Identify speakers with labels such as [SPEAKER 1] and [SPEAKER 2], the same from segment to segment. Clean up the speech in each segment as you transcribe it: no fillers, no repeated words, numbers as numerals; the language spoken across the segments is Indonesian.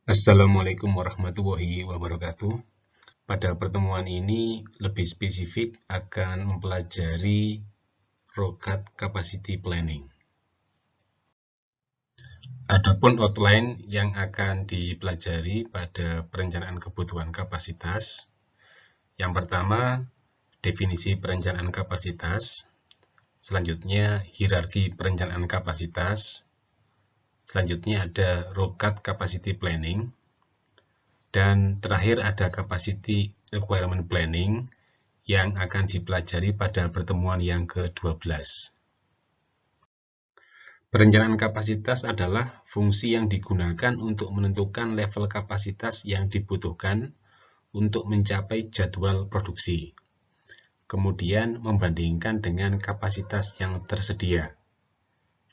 [SPEAKER 1] Assalamualaikum warahmatullahi wabarakatuh. Pada pertemuan ini lebih spesifik akan mempelajari Rokat Capacity Planning. Adapun outline yang akan dipelajari pada perencanaan kebutuhan kapasitas. Yang pertama, definisi perencanaan kapasitas. Selanjutnya, hierarki perencanaan kapasitas. Selanjutnya ada Rokat Capacity Planning. Dan terakhir ada Capacity Requirement Planning yang akan dipelajari pada pertemuan yang ke-12. Perencanaan kapasitas adalah fungsi yang digunakan untuk menentukan level kapasitas yang dibutuhkan untuk mencapai jadwal produksi, kemudian membandingkan dengan kapasitas yang tersedia,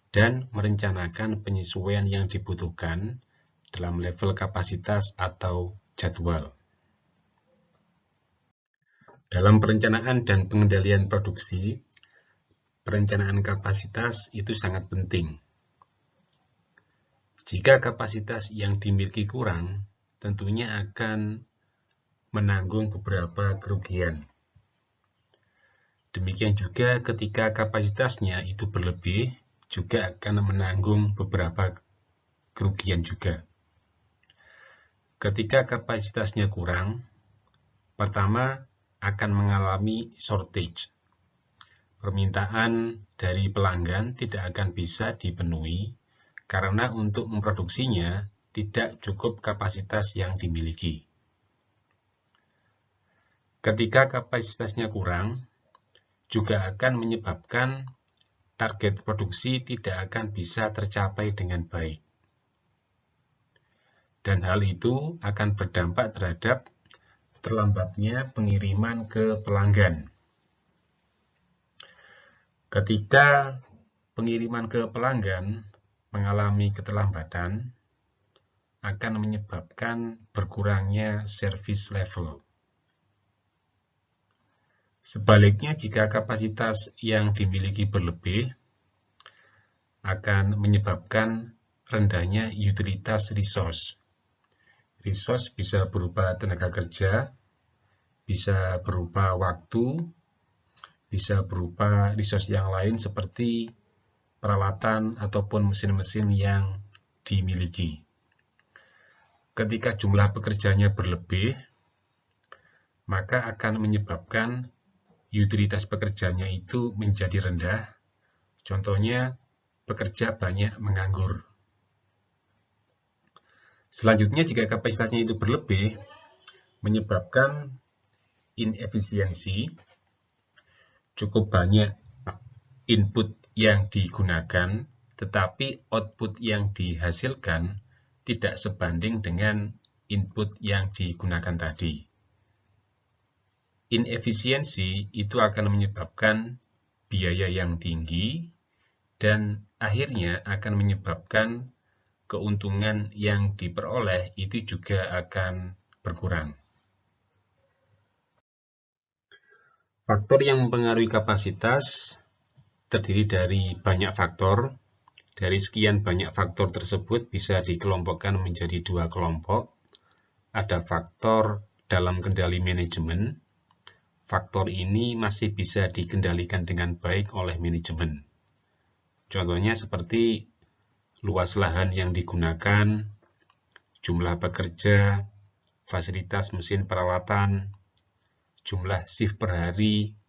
[SPEAKER 1] dan merencanakan penyesuaian yang dibutuhkan dalam level kapasitas atau jadwal. Dalam perencanaan dan pengendalian produksi, perencanaan kapasitas itu sangat penting. Jika kapasitas yang dimiliki kurang, tentunya akan menanggung beberapa kerugian. Demikian juga ketika kapasitasnya itu berlebih, juga akan menanggung beberapa kerugian juga. Ketika kapasitasnya kurang, pertama akan mengalami shortage. Permintaan dari pelanggan tidak akan bisa dipenuhi karena untuk memproduksinya tidak cukup kapasitas yang dimiliki. Ketika kapasitasnya kurang, juga akan menyebabkan target produksi tidak akan bisa tercapai dengan baik. Dan hal itu akan berdampak terhadap terlambatnya pengiriman ke pelanggan. Ketika pengiriman ke pelanggan mengalami keterlambatan, akan menyebabkan berkurangnya service level. Sebaliknya, jika kapasitas yang dimiliki berlebih, akan menyebabkan rendahnya utilitas resource. Resource bisa berupa tenaga kerja, bisa berupa waktu, bisa berupa resource yang lain seperti peralatan ataupun mesin-mesin yang dimiliki. Ketika jumlah pekerjanya berlebih, maka akan menyebabkan utilitas pekerjanya itu menjadi rendah. Contohnya, pekerja banyak menganggur. Selanjutnya, jika kapasitasnya itu berlebih, menyebabkan inefisiensi, cukup banyak input yang digunakan, tetapi output yang dihasilkan tidak sebanding dengan input yang digunakan tadi. Inefisiensi itu akan menyebabkan biaya yang tinggi dan akhirnya akan menyebabkan keuntungan yang diperoleh itu juga akan berkurang. Faktor yang mempengaruhi kapasitas terdiri dari banyak faktor. Dari sekian banyak faktor tersebut bisa dikelompokkan menjadi dua kelompok. Ada faktor dalam kendali manajemen. Faktor ini masih bisa dikendalikan dengan baik oleh manajemen. Contohnya seperti luas lahan yang digunakan, jumlah pekerja, fasilitas mesin peralatan, jumlah shift per hari,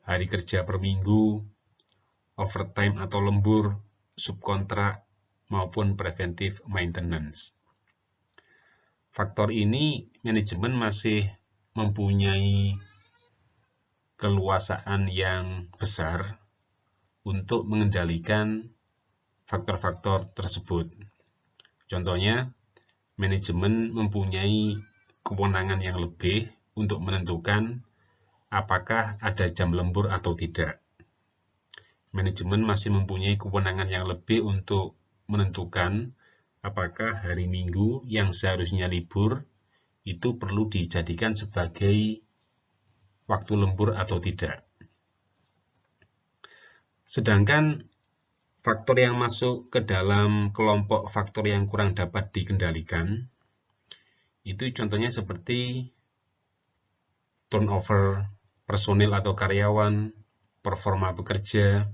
[SPEAKER 1] hari kerja per minggu, overtime atau lembur, subkontrak, maupun preventive maintenance. Faktor ini manajemen masih mempunyai keluasaan yang besar untuk mengendalikan faktor-faktor tersebut. Contohnya, manajemen mempunyai kewenangan yang lebih untuk menentukan apakah ada jam lembur atau tidak. Manajemen masih mempunyai kewenangan yang lebih untuk menentukan apakah hari Minggu yang seharusnya libur itu perlu dijadikan sebagai waktu lembur atau tidak. Sedangkan Faktor yang masuk ke dalam kelompok faktor yang kurang dapat dikendalikan itu contohnya seperti turnover personil atau karyawan, performa pekerja,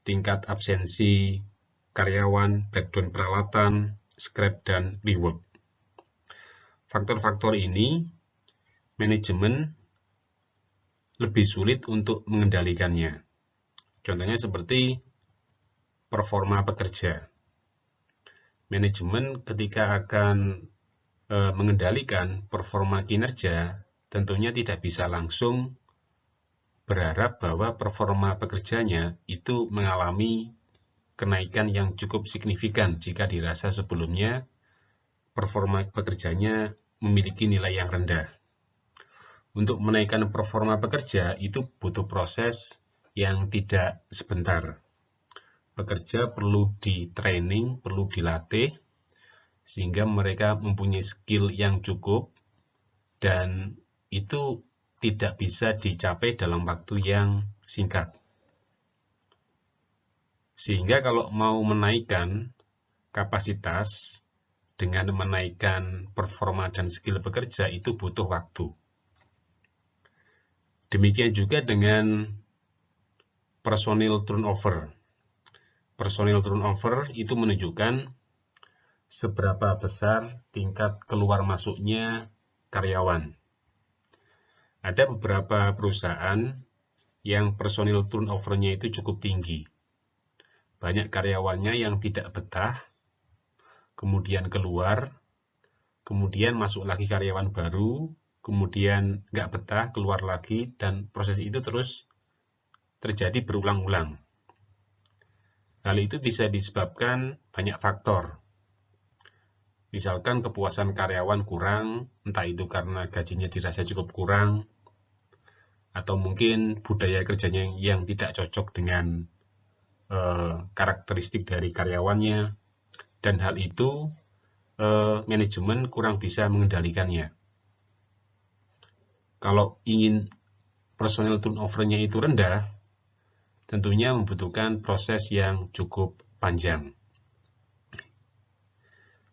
[SPEAKER 1] tingkat absensi karyawan, breakdown peralatan, scrap, dan rework. Faktor-faktor ini manajemen lebih sulit untuk mengendalikannya. Contohnya seperti performa pekerja. Manajemen ketika akan mengendalikan performa kinerja, tentunya tidak bisa langsung berharap bahwa performa pekerjanya itu mengalami kenaikan yang cukup signifikan jika dirasa sebelumnya performa pekerjanya memiliki nilai yang rendah. Untuk menaikkan performa pekerja itu butuh proses yang tidak sebentar. Pekerja perlu di-training, perlu dilatih, sehingga mereka mempunyai skill yang cukup, dan itu tidak bisa dicapai dalam waktu yang singkat. Sehingga kalau mau menaikkan kapasitas dengan menaikkan performa dan skill pekerja itu butuh waktu. Demikian juga dengan personil turnover. Personil turnover itu menunjukkan seberapa besar tingkat keluar masuknya karyawan. Ada beberapa perusahaan yang personil turnover-nya itu cukup tinggi. Banyak karyawannya yang tidak betah, kemudian keluar, kemudian masuk lagi karyawan baru, kemudian nggak betah, keluar lagi, dan proses itu terus terjadi berulang-ulang. Hal itu bisa disebabkan banyak faktor. Misalkan kepuasan karyawan kurang, entah itu karena gajinya dirasa cukup kurang, atau mungkin budaya kerjanya yang tidak cocok dengan karakteristik dari karyawannya, dan hal itu manajemen kurang bisa mengendalikannya. Kalau ingin personel turnover-nya itu rendah, tentunya membutuhkan proses yang cukup panjang.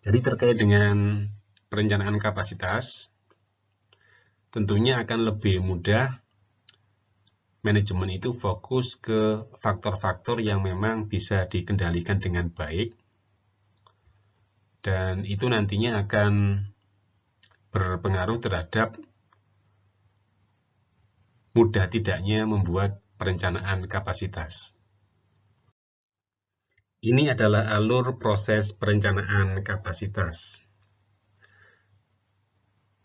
[SPEAKER 1] Jadi terkait dengan perencanaan kapasitas, tentunya akan lebih mudah manajemen itu fokus ke faktor-faktor yang memang bisa dikendalikan dengan baik, dan itu nantinya akan berpengaruh terhadap mudah tidaknya membuat perencanaan kapasitas. Ini adalah alur proses perencanaan kapasitas.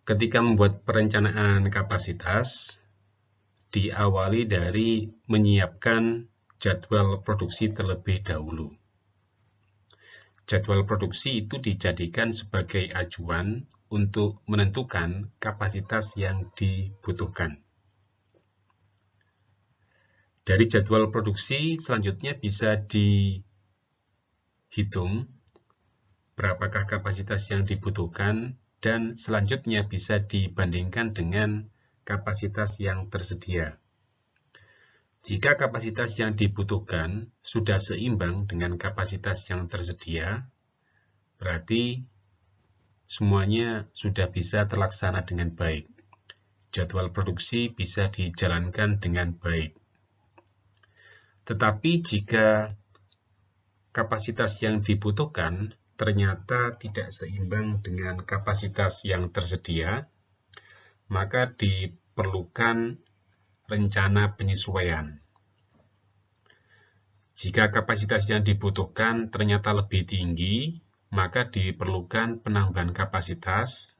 [SPEAKER 1] Ketika membuat perencanaan kapasitas, diawali dari menyiapkan jadwal produksi terlebih dahulu. Jadwal produksi itu dijadikan sebagai acuan untuk menentukan kapasitas yang dibutuhkan. Dari jadwal produksi selanjutnya bisa dihitung berapakah kapasitas yang dibutuhkan, dan selanjutnya bisa dibandingkan dengan kapasitas yang tersedia. Jika kapasitas yang dibutuhkan sudah seimbang dengan kapasitas yang tersedia, berarti semuanya sudah bisa terlaksana dengan baik. Jadwal produksi bisa dijalankan dengan baik. Tetapi jika kapasitas yang dibutuhkan ternyata tidak seimbang dengan kapasitas yang tersedia, maka diperlukan rencana penyesuaian. Jika kapasitas yang dibutuhkan ternyata lebih tinggi, maka diperlukan penambahan kapasitas.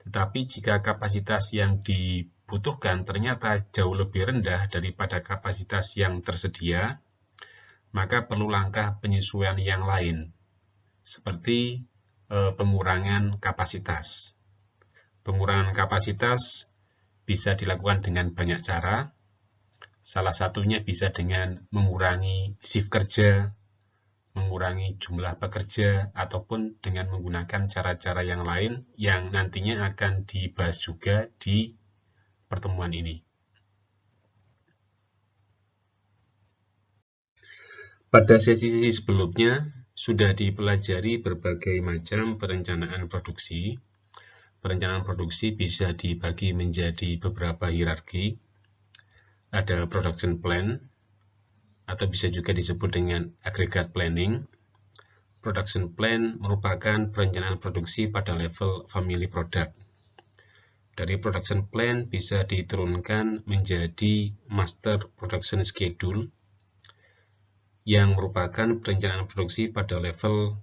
[SPEAKER 1] Tetapi jika kapasitas yang dibutuhkan ternyata jauh lebih rendah daripada kapasitas yang tersedia, maka perlu langkah penyesuaian yang lain, seperti pengurangan kapasitas. Pengurangan kapasitas bisa dilakukan dengan banyak cara. Salah satunya bisa dengan mengurangi shift kerja, mengurangi jumlah pekerja, ataupun dengan menggunakan cara-cara yang lain yang nantinya akan dibahas juga di pertemuan ini. Pada sesi-sesi sebelumnya sudah dipelajari berbagai macam perencanaan produksi. Perencanaan produksi bisa dibagi menjadi beberapa hierarki. Ada production plan, atau bisa juga disebut dengan aggregate planning. Production plan merupakan perencanaan produksi pada level family product. Dari production plan bisa diturunkan menjadi master production schedule yang merupakan perencanaan produksi pada level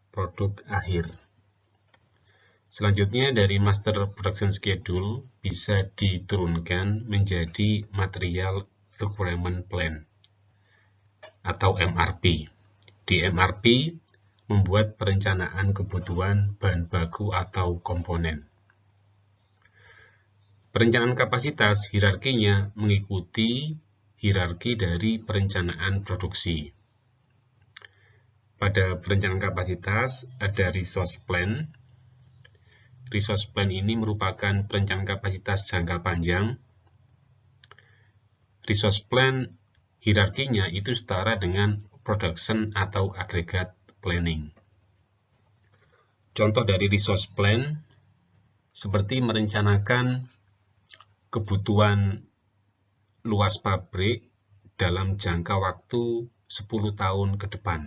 [SPEAKER 1] produk akhir. Selanjutnya dari master production schedule bisa diturunkan menjadi material requirement plan atau MRP. Di MRP membuat perencanaan kebutuhan bahan baku atau komponen. Perencanaan kapasitas hierarkinya mengikuti hierarki dari perencanaan produksi. Pada perencanaan kapasitas ada resource plan. Resource plan ini merupakan perencanaan kapasitas jangka panjang. Resource plan hierarkinya itu setara dengan production atau aggregate planning. Contoh dari resource plan seperti merencanakan kebutuhan luas pabrik dalam jangka waktu 10 tahun ke depan.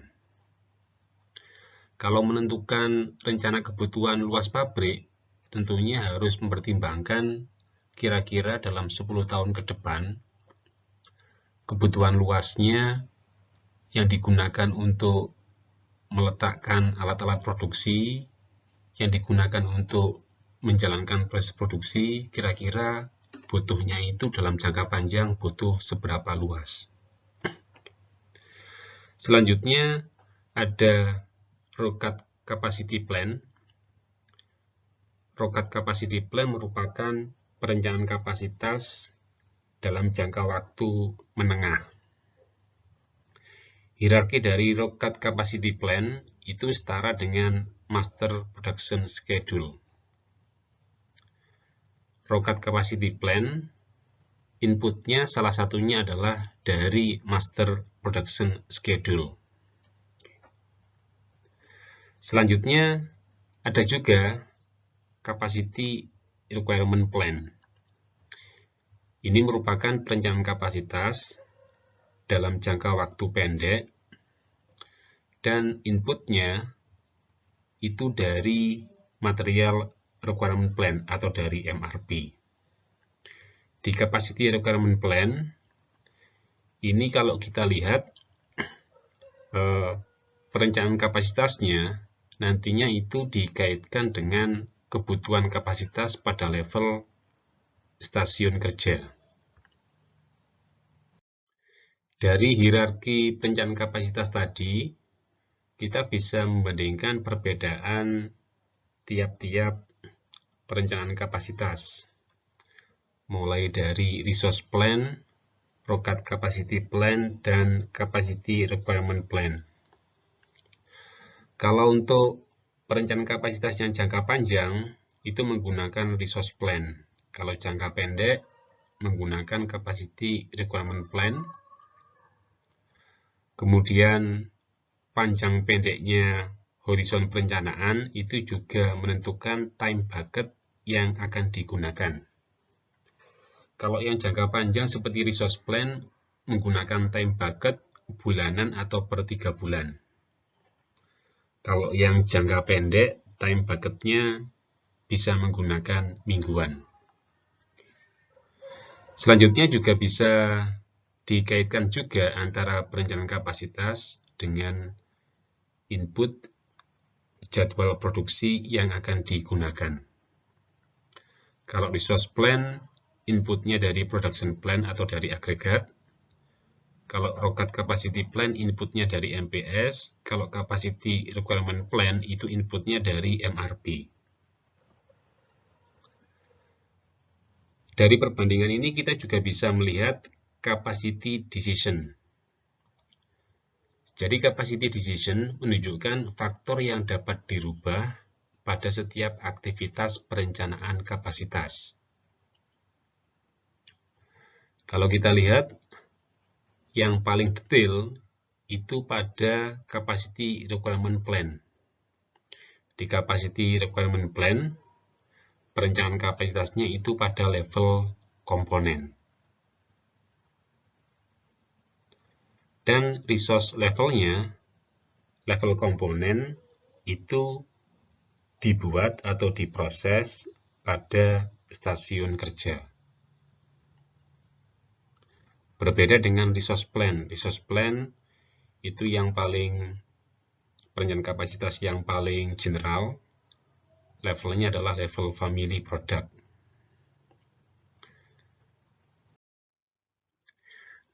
[SPEAKER 1] Kalau menentukan rencana kebutuhan luas pabrik, tentunya harus mempertimbangkan kira-kira dalam 10 tahun ke depan, kebutuhan luasnya yang digunakan untuk meletakkan alat-alat produksi, yang digunakan untuk menjalankan proses produksi, kira-kira butuhnya itu dalam jangka panjang butuh seberapa luas. Selanjutnya ada ROCAT Capacity Plan. ROCAT Capacity Plan merupakan perencanaan kapasitas dalam jangka waktu menengah. Hierarki dari ROCAT Capacity Plan itu setara dengan Master Production Schedule. ROCAT Capacity Plan, inputnya salah satunya adalah dari Master Production Schedule. Selanjutnya, ada juga Capacity Requirement Plan. Ini merupakan perencanaan kapasitas dalam jangka waktu pendek, dan inputnya itu dari Material Requirement Plan atau dari MRP. Di Capacity Requirement Plan, ini kalau kita lihat perencanaan kapasitasnya, nantinya itu dikaitkan dengan kebutuhan kapasitas pada level stasiun kerja. Dari hierarki perencanaan kapasitas tadi, kita bisa membandingkan perbedaan tiap-tiap perencanaan kapasitas, mulai dari resource plan, ROCAT capacity plan, dan capacity requirement plan. Kalau untuk perencanaan kapasitas yang jangka panjang, itu menggunakan resource plan. Kalau jangka pendek, menggunakan capacity requirement plan. Kemudian panjang pendeknya horizon perencanaan itu juga menentukan time bucket yang akan digunakan. Kalau yang jangka panjang seperti resource plan menggunakan time bucket bulanan atau per 3 bulan. Kalau yang jangka pendek time bucketnya bisa menggunakan mingguan. Selanjutnya juga bisa dikaitkan juga antara perencanaan kapasitas dengan input jadwal produksi yang akan digunakan. Kalau resource plan, inputnya dari production plan atau dari agregat. Kalau ROCAT capacity plan, inputnya dari MPS. Kalau capacity requirement plan, itu inputnya dari MRP. Dari perbandingan ini kita juga bisa melihat capacity decision. Jadi capacity decision menunjukkan faktor yang dapat dirubah pada setiap aktivitas perencanaan kapasitas. Kalau kita lihat, yang paling detail itu pada Capacity Requirement Plan. Di Capacity Requirement Plan, perencanaan kapasitasnya itu pada level komponen. Dan resource levelnya, level komponen itu dibuat atau diproses pada stasiun kerja. Berbeda dengan resource plan. Resource plan itu yang paling, perencanaan kapasitas yang paling general, levelnya adalah level family product.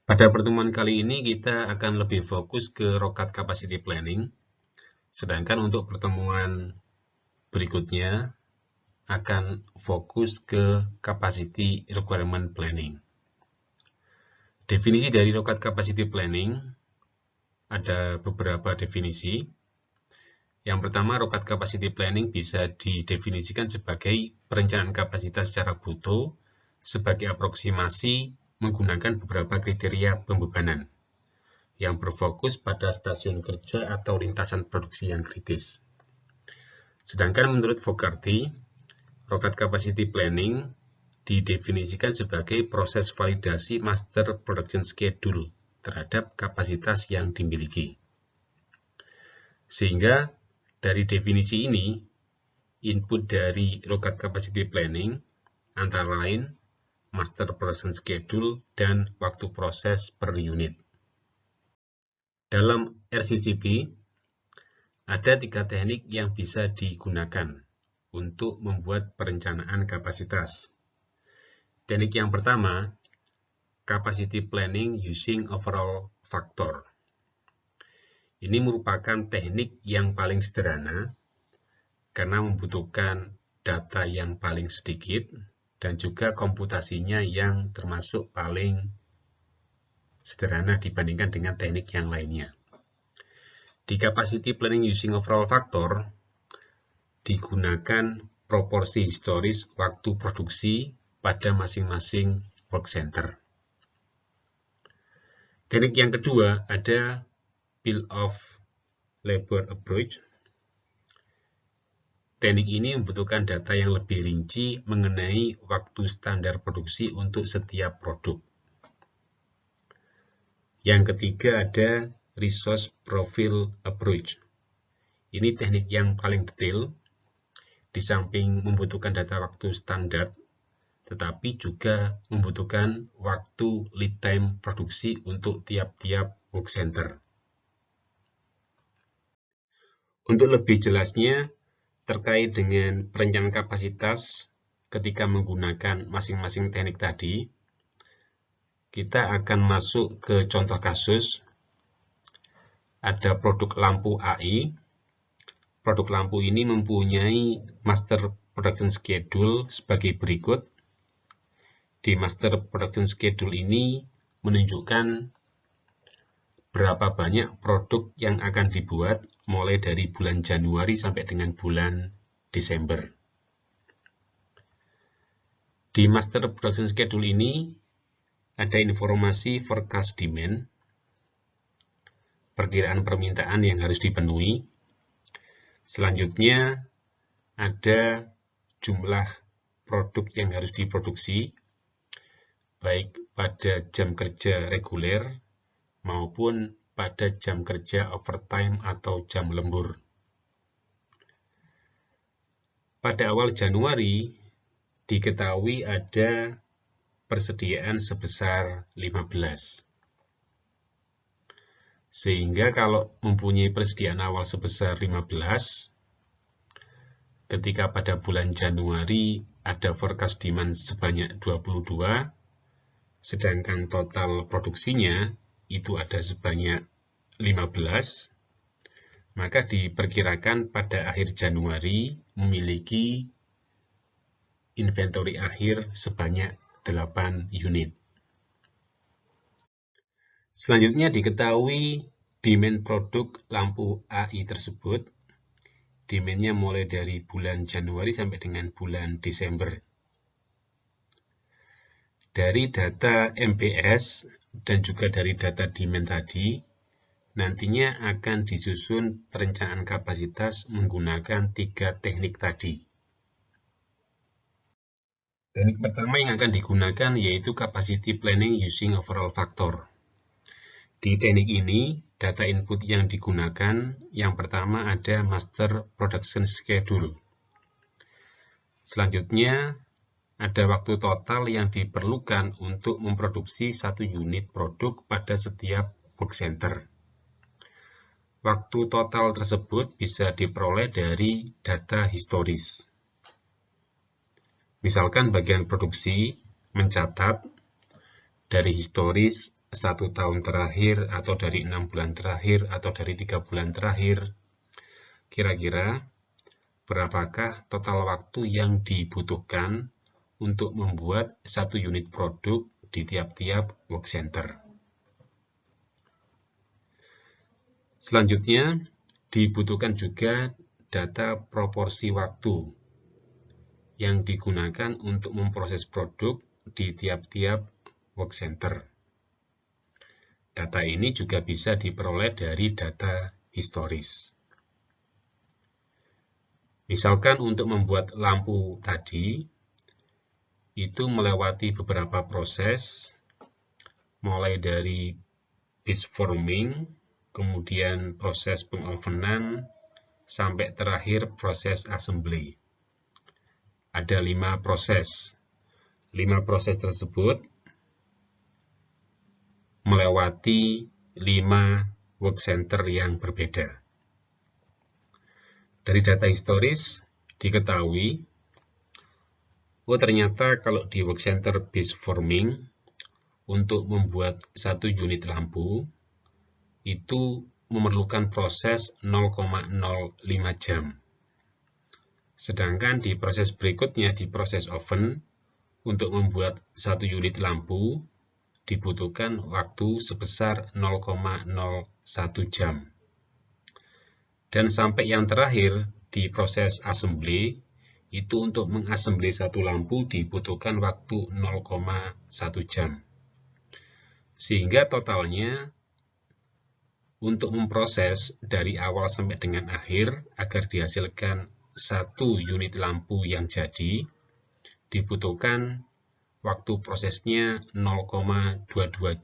[SPEAKER 1] Pada pertemuan kali ini kita akan lebih fokus ke ROCAT Capacity Planning, sedangkan untuk pertemuan berikutnya akan fokus ke Capacity Requirement Planning. Definisi dari ROCAT Capacity Planning ada beberapa definisi. Yang pertama, ROCAT Capacity Planning bisa didefinisikan sebagai perencanaan kapasitas secara bruto sebagai aproksimasi menggunakan beberapa kriteria pembebanan yang berfokus pada stasiun kerja atau lintasan produksi yang kritis. Sedangkan menurut Fogarty, ROCAT Capacity Planning didefinisikan sebagai proses validasi Master Production Schedule terhadap kapasitas yang dimiliki. Sehingga dari definisi ini, input dari ROCAT Capacity Planning antara lain Master Production Schedule dan waktu proses per unit. Dalam RCCP, ada 3 teknik yang bisa digunakan untuk membuat perencanaan kapasitas. Teknik yang pertama, Capacity Planning Using Overall Factor. Ini merupakan teknik yang paling sederhana karena membutuhkan data yang paling sedikit dan juga komputasinya yang termasuk paling sederhana dibandingkan dengan teknik yang lainnya. Di Capacity Planning Using Overall Factor digunakan proporsi historis waktu produksi pada masing-masing work center. Teknik yang kedua ada Bill of Labor Approach. Teknik ini membutuhkan data yang lebih rinci mengenai waktu standar produksi untuk setiap produk. Yang ketiga ada Resource Profile Approach. Ini teknik yang paling detail, di samping membutuhkan data waktu standar, tetapi juga membutuhkan waktu lead time produksi untuk tiap-tiap work center. Untuk lebih jelasnya terkait dengan perencanaan kapasitas ketika menggunakan masing-masing teknik tadi, kita akan masuk ke contoh kasus. Ada produk lampu AI. Produk lampu ini mempunyai Master Production Schedule sebagai berikut. Di Master Production Schedule ini menunjukkan berapa banyak produk yang akan dibuat mulai dari bulan Januari sampai dengan bulan Desember. Di Master Production Schedule ini ada informasi forecast demand, perkiraan permintaan yang harus dipenuhi. Selanjutnya ada jumlah produk yang harus diproduksi, baik pada jam kerja reguler maupun pada jam kerja overtime atau jam lembur. Pada awal Januari diketahui ada persediaan sebesar 15. Sehingga kalau mempunyai persediaan awal sebesar 15, ketika pada bulan Januari ada forecast demand sebanyak 22, sedangkan total produksinya itu ada sebanyak 15, maka diperkirakan pada akhir Januari memiliki inventory akhir sebanyak 8 unit. Selanjutnya diketahui demand produk lampu AI tersebut, demand-nya mulai dari bulan Januari sampai dengan bulan Desember. Dari data MPS dan juga dari data demand tadi, nantinya akan disusun perencanaan kapasitas menggunakan 3 teknik tadi. Teknik pertama yang akan digunakan yaitu Capacity Planning Using Overall Factor. Di teknik ini, data input yang digunakan yang pertama ada Master Production Schedule. Selanjutnya, ada waktu total yang diperlukan untuk memproduksi 1 unit produk pada setiap work center. Waktu total tersebut bisa diperoleh dari data historis. Misalkan bagian produksi mencatat dari historis 1 tahun terakhir, atau dari 6 bulan terakhir, atau dari 3 bulan terakhir. Kira-kira berapakah total waktu yang dibutuhkan untuk membuat 1 unit produk di tiap-tiap work center. Selanjutnya, dibutuhkan juga data proporsi waktu yang digunakan untuk memproses produk di tiap-tiap work center. Data ini juga bisa diperoleh dari data historis. Misalkan untuk membuat lampu tadi, itu melewati beberapa proses, mulai dari piece forming, kemudian proses pengovenan, sampai terakhir proses assembly. Ada 5 proses. 5 proses tersebut melewati 5 work center yang berbeda. Dari data historis diketahui, ternyata kalau di work center piece forming, untuk membuat 1 unit lampu, itu memerlukan proses 0,05 jam. Sedangkan di proses berikutnya, di proses oven, untuk membuat 1 unit lampu, dibutuhkan waktu sebesar 0,01 jam. Dan sampai yang terakhir, di proses assembly, itu untuk mengassembly 1 lampu dibutuhkan waktu 0,1 jam. Sehingga totalnya, untuk memproses dari awal sampai dengan akhir agar dihasilkan 1 unit lampu yang jadi, dibutuhkan waktu prosesnya 0,22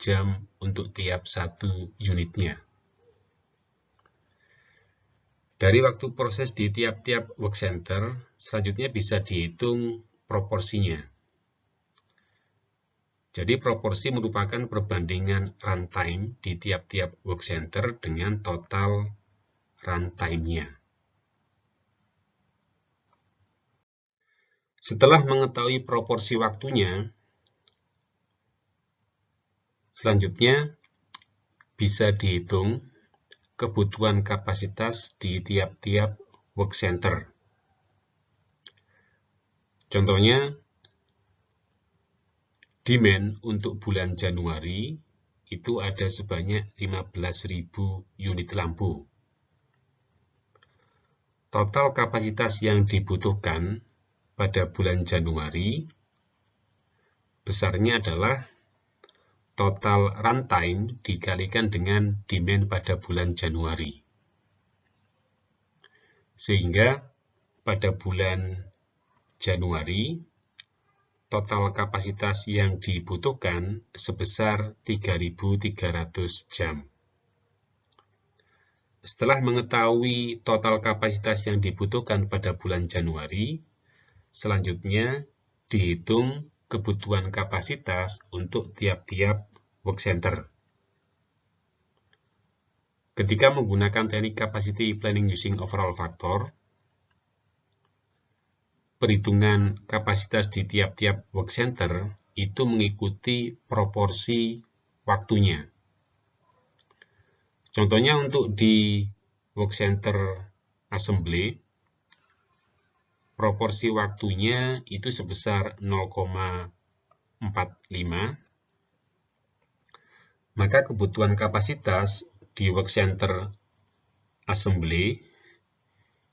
[SPEAKER 1] jam untuk tiap 1 unitnya. Dari waktu proses di tiap-tiap work center, selanjutnya bisa dihitung proporsinya. Jadi proporsi merupakan perbandingan runtime di tiap-tiap work center dengan total runtime-nya. Setelah mengetahui proporsi waktunya, selanjutnya bisa dihitung kebutuhan kapasitas di tiap-tiap work center. Contohnya, demand untuk bulan Januari itu ada sebanyak 15.000 unit lampu. Total kapasitas yang dibutuhkan pada bulan Januari besarnya adalah total runtime dikalikan dengan demand pada bulan Januari. Sehingga pada bulan Januari, total kapasitas yang dibutuhkan sebesar 3.300 jam. Setelah mengetahui total kapasitas yang dibutuhkan pada bulan Januari, selanjutnya dihitung kebutuhan kapasitas untuk tiap-tiap work center. Ketika menggunakan teknik Capacity Planning Using Overall Factor, perhitungan kapasitas di tiap-tiap work center itu mengikuti proporsi waktunya. Contohnya untuk di work center assembly, proporsi waktunya itu sebesar 0,45, maka kebutuhan kapasitas di work center assembly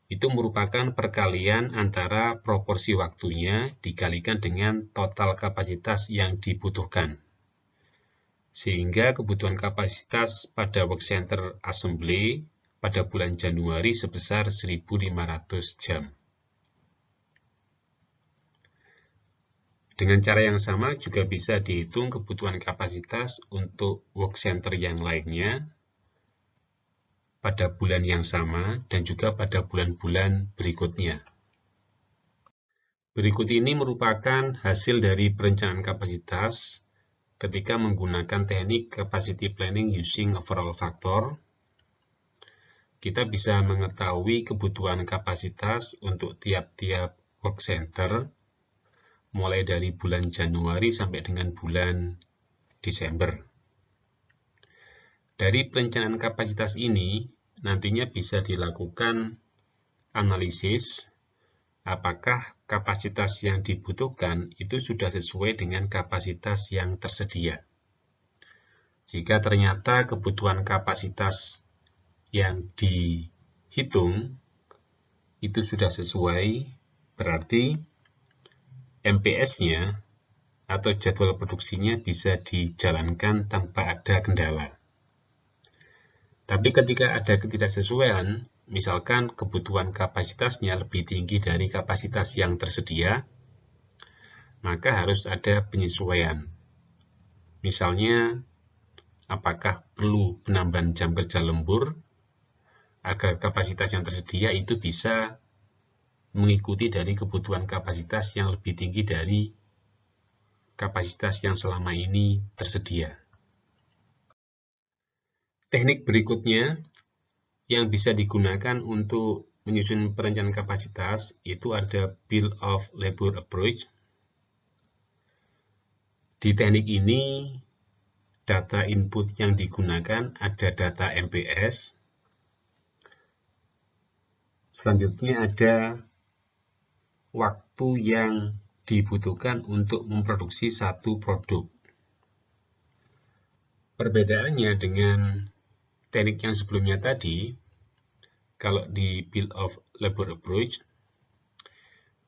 [SPEAKER 1] itu merupakan perkalian antara proporsi waktunya dikalikan dengan total kapasitas yang dibutuhkan. sehingga kebutuhan kapasitas pada work center assembly pada bulan Januari sebesar 1.500 jam. Dengan cara yang sama juga bisa dihitung kebutuhan kapasitas untuk work center yang lainnya pada bulan yang sama dan juga pada bulan-bulan berikutnya. Berikut ini merupakan hasil dari perencanaan kapasitas ketika menggunakan teknik capacity planning using overall factor. Kita bisa mengetahui kebutuhan kapasitas untuk tiap-tiap work center mulai dari bulan Januari sampai dengan bulan Desember. Dari perencanaan kapasitas ini, nantinya bisa dilakukan analisis apakah kapasitas yang dibutuhkan itu sudah sesuai dengan kapasitas yang tersedia. Jika ternyata kebutuhan kapasitas yang dihitung itu sudah sesuai, berarti MPS-nya atau jadwal produksinya bisa dijalankan tanpa ada kendala. Tapi ketika ada ketidaksesuaian, misalkan kebutuhan kapasitasnya lebih tinggi dari kapasitas yang tersedia, maka harus ada penyesuaian. Misalnya, apakah perlu penambahan jam kerja lembur agar kapasitas yang tersedia itu bisa mengikuti dari kebutuhan kapasitas yang lebih tinggi dari kapasitas yang selama ini tersedia. Teknik berikutnya yang bisa digunakan untuk menyusun perencanaan kapasitas itu ada Bill of Labor Approach. Di teknik ini, data input yang digunakan ada data MPS. Selanjutnya ada waktu yang dibutuhkan untuk memproduksi satu produk. Perbedaannya dengan teknik yang sebelumnya tadi, kalau di Bill of Labor Approach,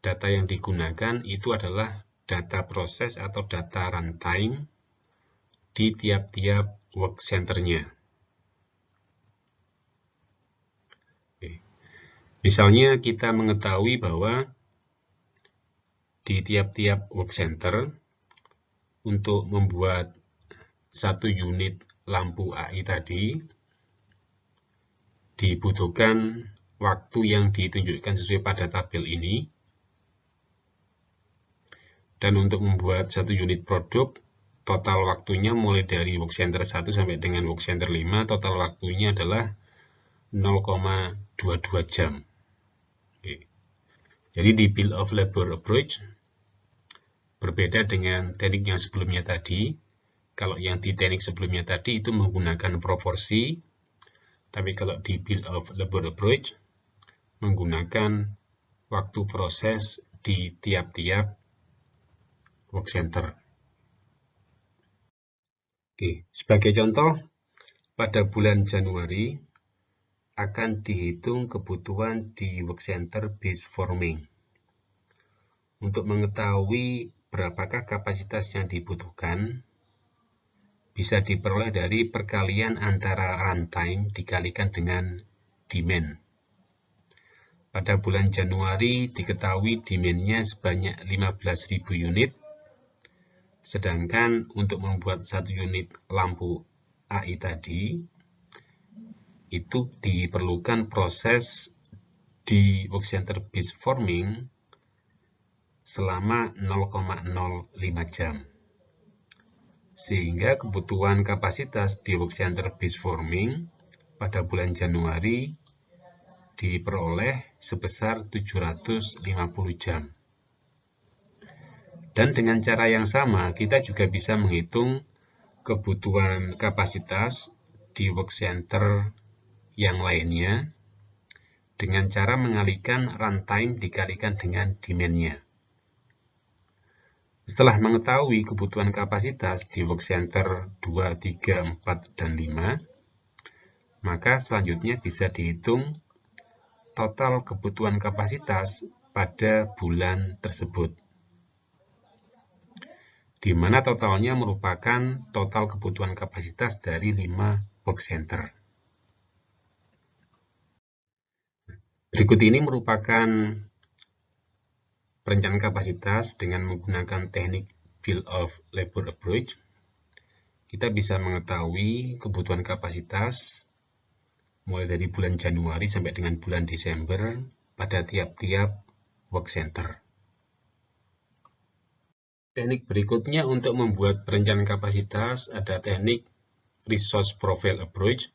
[SPEAKER 1] data yang digunakan itu adalah data proses atau data runtime di tiap-tiap work center-nya. Misalnya kita mengetahui bahwa di tiap-tiap work center untuk membuat satu unit lampu AI tadi dibutuhkan waktu yang ditunjukkan sesuai pada tabel ini. Dan untuk membuat satu unit produk, total waktunya mulai dari work center 1 sampai dengan work center 5, total waktunya adalah 0,22 jam. Oke. Jadi di Bill of Labor Approach, berbeda dengan teknik yang sebelumnya tadi. Kalau yang di teknik sebelumnya tadi itu menggunakan proporsi, tapi kalau di Bill of Labor Approach menggunakan waktu proses di tiap-tiap work center. Oke, sebagai contoh, pada bulan Januari akan dihitung kebutuhan di work center base forming. Untuk mengetahui berapakah kapasitas yang dibutuhkan, bisa diperoleh dari perkalian antara runtime dikalikan dengan demand. Pada bulan Januari diketahui demand-nya sebanyak 15.000 unit, sedangkan untuk membuat satu unit lampu AI tadi, itu diperlukan proses di work center base forming selama 0,05 jam. Sehingga kebutuhan kapasitas di work center base forming pada bulan Januari diperoleh sebesar 750 jam. Dan dengan cara yang sama, kita juga bisa menghitung kebutuhan kapasitas di work center yang lainnya dengan cara mengalihkan runtime dikalikan dengan demand-nya. Setelah mengetahui kebutuhan kapasitas di work center 2, 3, 4, dan 5, maka selanjutnya bisa dihitung total kebutuhan kapasitas pada bulan tersebut. di mana totalnya merupakan total kebutuhan kapasitas dari 5 work center. Berikut ini merupakan perencanaan kapasitas dengan menggunakan teknik Bill of Labor Approach. Kita bisa mengetahui kebutuhan kapasitas mulai dari bulan Januari sampai dengan bulan Desember pada tiap-tiap work center. Teknik berikutnya untuk membuat perencanaan kapasitas ada teknik Resource Profile Approach.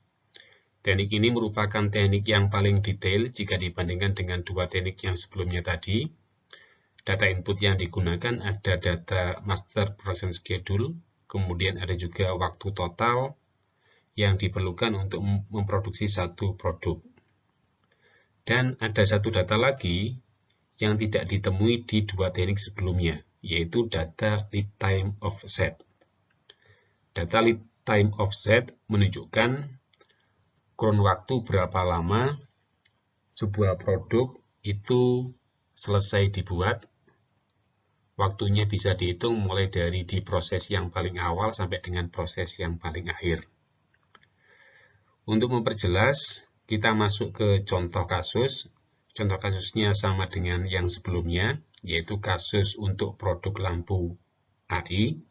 [SPEAKER 1] Teknik ini merupakan teknik yang paling detail jika dibandingkan dengan dua teknik yang sebelumnya tadi. Data input yang digunakan ada data master production schedule, kemudian ada juga waktu total yang diperlukan untuk memproduksi satu produk. Dan ada satu data lagi yang tidak ditemui di dua teknik sebelumnya, yaitu data lead time offset. Data lead time offset menunjukkan kurun waktu berapa lama sebuah produk itu selesai dibuat. Waktunya bisa dihitung mulai dari di proses yang paling awal sampai dengan proses yang paling akhir. Untuk memperjelas, kita masuk ke contoh kasus. Contoh kasusnya sama dengan yang sebelumnya, yaitu kasus untuk produk lampu AI.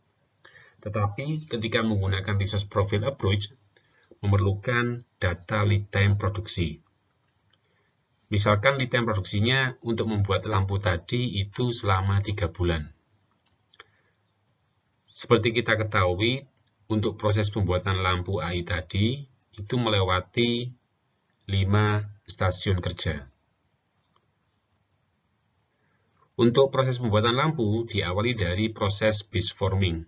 [SPEAKER 1] Tetapi ketika menggunakan Resource Profile Approach, memerlukan data lead time produksi. Misalkan lead time produksinya untuk membuat lampu tadi itu selama 3 bulan. Seperti kita ketahui, untuk proses pembuatan lampu AI tadi, itu melewati 5 stasiun kerja. Untuk proses pembuatan lampu diawali dari proses bead forming.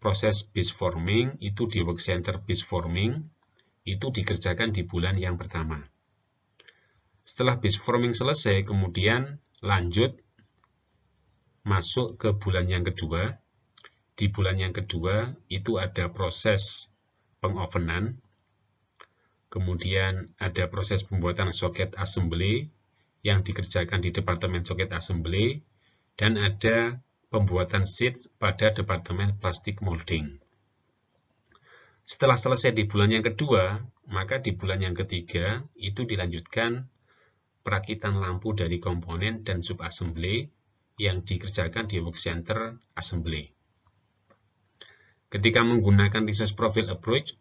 [SPEAKER 1] Proses bead forming itu di work center bead forming itu dikerjakan di bulan yang pertama. Setelah bead forming selesai, kemudian lanjut masuk ke bulan yang kedua. Di bulan yang kedua itu ada proses pengovenan, kemudian ada proses pembuatan soket assembly yang dikerjakan di departemen soket assembly, dan ada pembuatan sheet pada departemen plastik molding. Setelah selesai di bulan yang kedua, maka di bulan yang ketiga itu dilanjutkan perakitan lampu dari komponen dan subassembly yang dikerjakan di work center assembly. Ketika menggunakan Resource Profile Approach,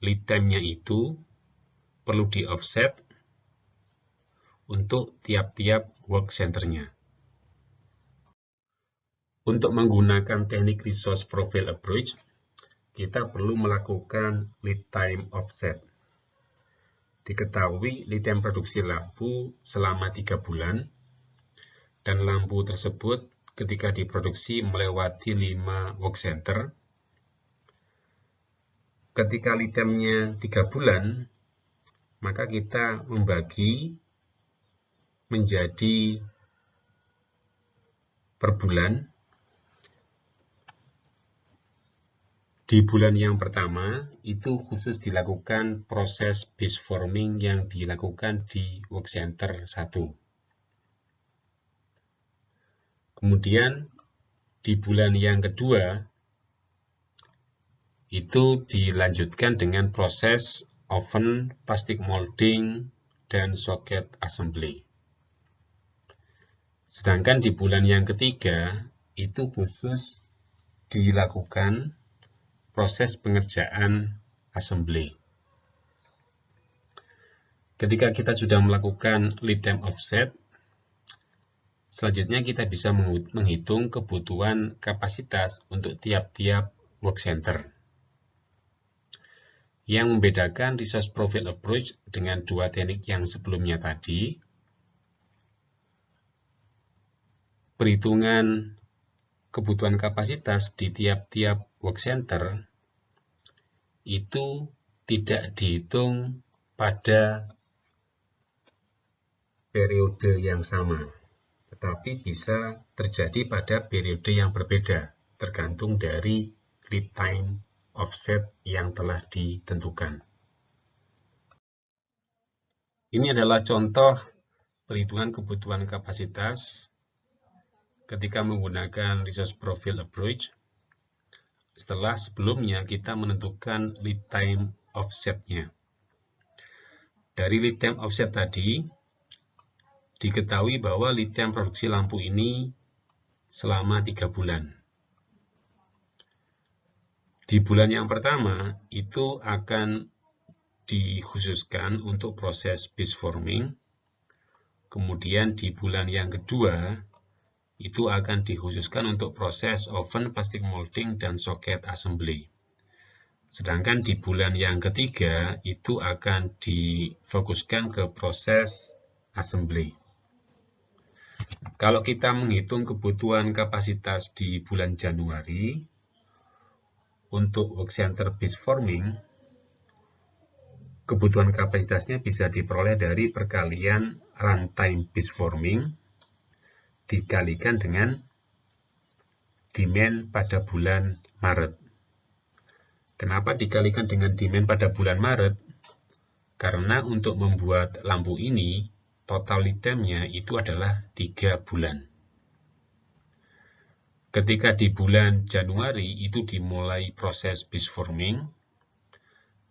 [SPEAKER 1] lead time-nya itu perlu di-offset untuk tiap-tiap work center-nya. Untuk menggunakan teknik Resource Profile Approach, kita perlu melakukan lead time offset. Diketahui lead time produksi lampu selama 3 bulan, dan lampu tersebut ketika diproduksi melewati 5 work center. Ketika lead time-nya 3 bulan, maka kita membagi menjadi per bulan. Di bulan yang pertama, itu khusus dilakukan proses bead forming yang dilakukan di work center 1. Kemudian, di bulan yang kedua, itu dilanjutkan dengan proses oven, plastik molding, dan socket assembly. Sedangkan di bulan yang ketiga, itu khusus dilakukan proses pengerjaan assembly. Ketika kita sudah melakukan lead time offset, selanjutnya kita bisa menghitung kebutuhan kapasitas untuk tiap-tiap work center. Yang membedakan Resource Profile Approach dengan dua teknik yang sebelumnya tadi, perhitungan kebutuhan kapasitas di tiap-tiap work center itu tidak dihitung pada periode yang sama, tetapi bisa terjadi pada periode yang berbeda, tergantung dari lead time offset yang telah ditentukan. Ini adalah contoh perhitungan kebutuhan kapasitas ketika menggunakan resource profile approach, setelah sebelumnya kita menentukan lead time offset-nya. Dari lead time offset tadi, diketahui bahwa lead time produksi lampu ini selama 3 bulan. Di bulan yang pertama, itu akan dikhususkan untuk proses bead forming. Kemudian di bulan yang kedua, itu akan dikhususkan untuk proses oven, plastic molding, dan socket assembly. Sedangkan di bulan yang ketiga, itu akan difokuskan ke proses assembly. Kalau kita menghitung kebutuhan kapasitas di bulan Januari, untuk work center bead forming, kebutuhan kapasitasnya bisa diperoleh dari perkalian runtime bead forming dikalikan dengan demand pada bulan Maret. Kenapa dikalikan dengan demand pada bulan Maret? Karena untuk membuat lampu ini, total lead time-nya itu adalah 3 bulan. Ketika di bulan Januari itu dimulai proses bead forming,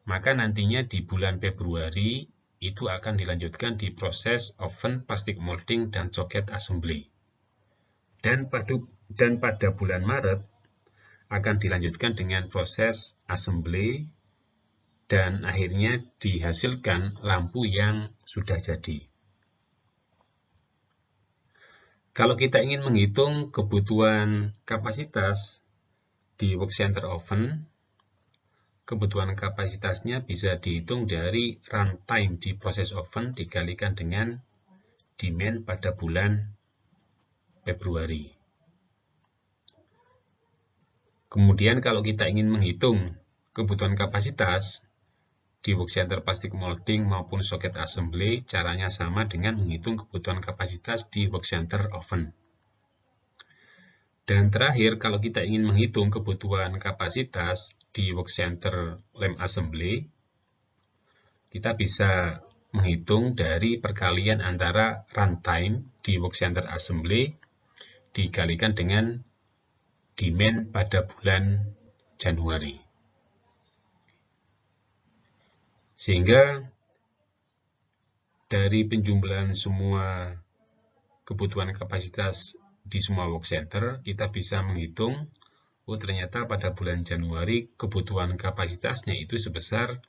[SPEAKER 1] maka nantinya di bulan Februari itu akan dilanjutkan di proses oven, plastic molding, dan socket assembly. Dan pada bulan Maret akan dilanjutkan dengan proses assembly dan akhirnya dihasilkan lampu yang sudah jadi. Kalau kita ingin menghitung kebutuhan kapasitas di work center oven, kebutuhan kapasitasnya bisa dihitung dari runtime di proses oven dikalikan dengan demand pada bulan Februari. Kemudian kalau kita ingin menghitung kebutuhan kapasitas di work center plastic molding maupun socket assembly, caranya sama dengan menghitung kebutuhan kapasitas di work center oven. Dan terakhir, kalau kita ingin menghitung kebutuhan kapasitas di work center lamp assembly, kita bisa menghitung dari perkalian antara runtime di work center assembly dikalikan dengan demand pada bulan Januari. Sehingga dari penjumlahan semua kebutuhan kapasitas di semua work center, kita bisa menghitung, ternyata pada bulan Januari kebutuhan kapasitasnya itu sebesar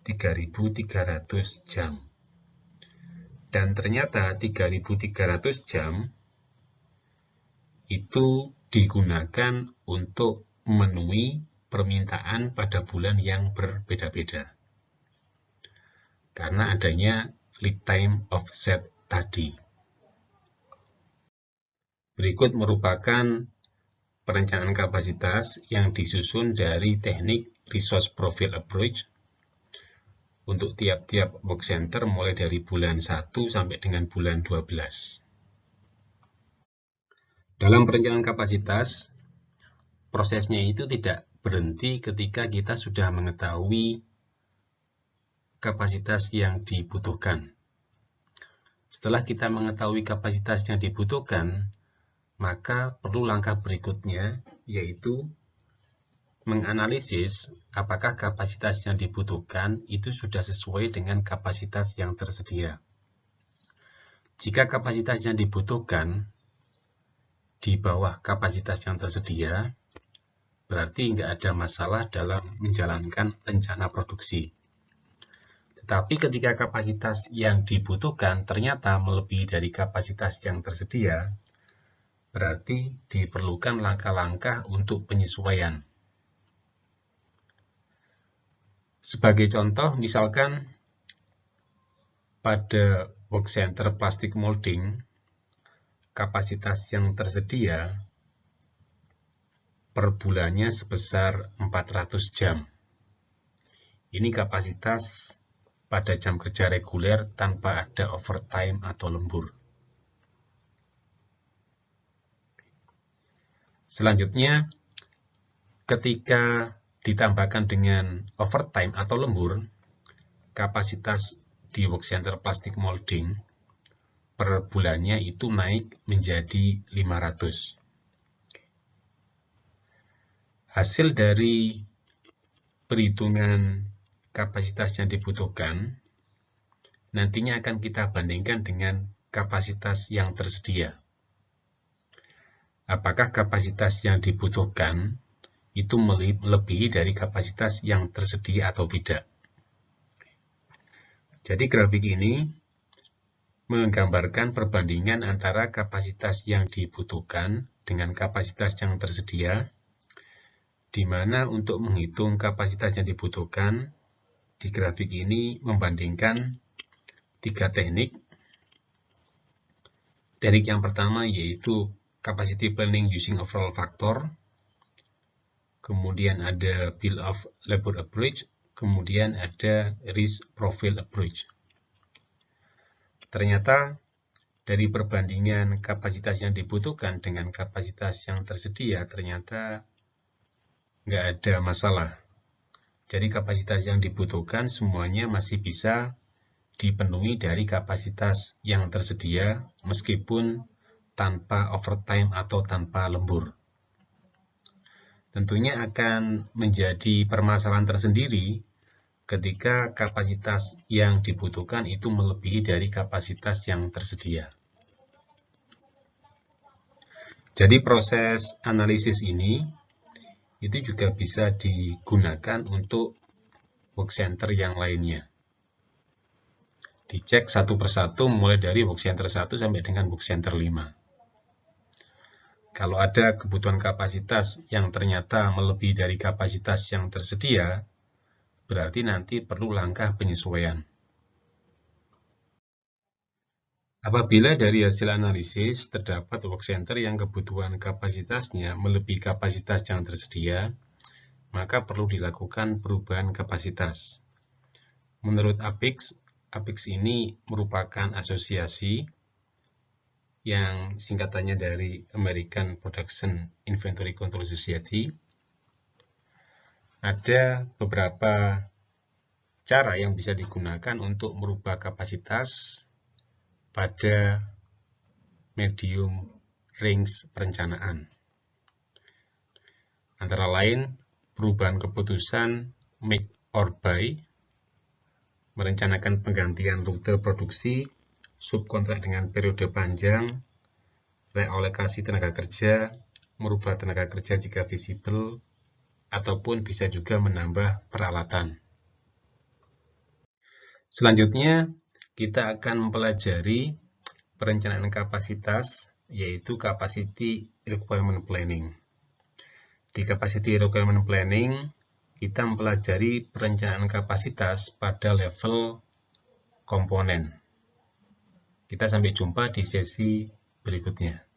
[SPEAKER 1] 3.300 jam. Dan ternyata 3.300 jam itu digunakan untuk memenuhi permintaan pada bulan yang berbeda-beda. Karena adanya lead time offset tadi. Berikut merupakan perencanaan kapasitas yang disusun dari teknik resource profile approach untuk tiap-tiap work center mulai dari bulan 1 sampai dengan bulan 12. Dalam perencanaan kapasitas, prosesnya itu tidak berhenti ketika kita sudah mengetahui kapasitas yang dibutuhkan. Setelah kita mengetahui kapasitas yang dibutuhkan, maka perlu langkah berikutnya, yaitu menganalisis apakah kapasitas yang dibutuhkan itu sudah sesuai dengan kapasitas yang tersedia. Jika kapasitas yang dibutuhkan di bawah kapasitas yang tersedia, berarti nggak ada masalah dalam menjalankan rencana produksi. Tetapi ketika kapasitas yang dibutuhkan ternyata melebihi dari kapasitas yang tersedia, berarti diperlukan langkah-langkah untuk penyesuaian. Sebagai contoh, misalkan pada work center plastic molding, kapasitas yang tersedia per bulannya sebesar 400 jam. Ini kapasitas pada jam kerja reguler tanpa ada overtime atau lembur. Selanjutnya, ketika ditambahkan dengan overtime atau lembur, kapasitas di work center plastic molding per bulannya itu naik menjadi 500. Hasil dari perhitungan kapasitas yang dibutuhkan nantinya akan kita bandingkan dengan kapasitas yang tersedia. Apakah kapasitas yang dibutuhkan itu melebihi dari kapasitas yang tersedia atau tidak? Jadi grafik ini menggambarkan perbandingan antara kapasitas yang dibutuhkan dengan kapasitas yang tersedia, di mana untuk menghitung kapasitas yang dibutuhkan, di grafik ini membandingkan 3 teknik. Teknik yang pertama yaitu capacity planning using overall factor, kemudian ada bill of labor approach, kemudian ada risk profile approach. Ternyata dari perbandingan kapasitas yang dibutuhkan dengan kapasitas yang tersedia, ternyata nggak ada masalah. Jadi kapasitas yang dibutuhkan semuanya masih bisa dipenuhi dari kapasitas yang tersedia, meskipun tanpa overtime atau tanpa lembur. Tentunya akan menjadi permasalahan tersendiri ketika kapasitas yang dibutuhkan itu melebihi dari kapasitas yang tersedia. Jadi proses analisis ini itu juga bisa digunakan untuk work center yang lainnya. Dicek satu persatu mulai dari work center 1 sampai dengan work center 5. Kalau ada kebutuhan kapasitas yang ternyata melebihi dari kapasitas yang tersedia, berarti nanti perlu langkah penyesuaian. Apabila dari hasil analisis terdapat work center yang kebutuhan kapasitasnya melebihi kapasitas yang tersedia, maka perlu dilakukan perubahan kapasitas. Menurut APIX ini merupakan asosiasi yang singkatannya dari American Production Inventory Control Society. Ada beberapa cara yang bisa digunakan untuk merubah kapasitas pada medium range perencanaan. Antara lain, perubahan keputusan make or buy, merencanakan penggantian rute produksi, subkontrak dengan periode panjang, realokasi tenaga kerja, merubah tenaga kerja jika visible, ataupun bisa juga menambah peralatan. Selanjutnya, kita akan mempelajari perencanaan kapasitas, yaitu Capacity Requirement Planning. Di Capacity Requirement Planning, kita mempelajari perencanaan kapasitas pada level komponen. Kita sampai jumpa di sesi berikutnya.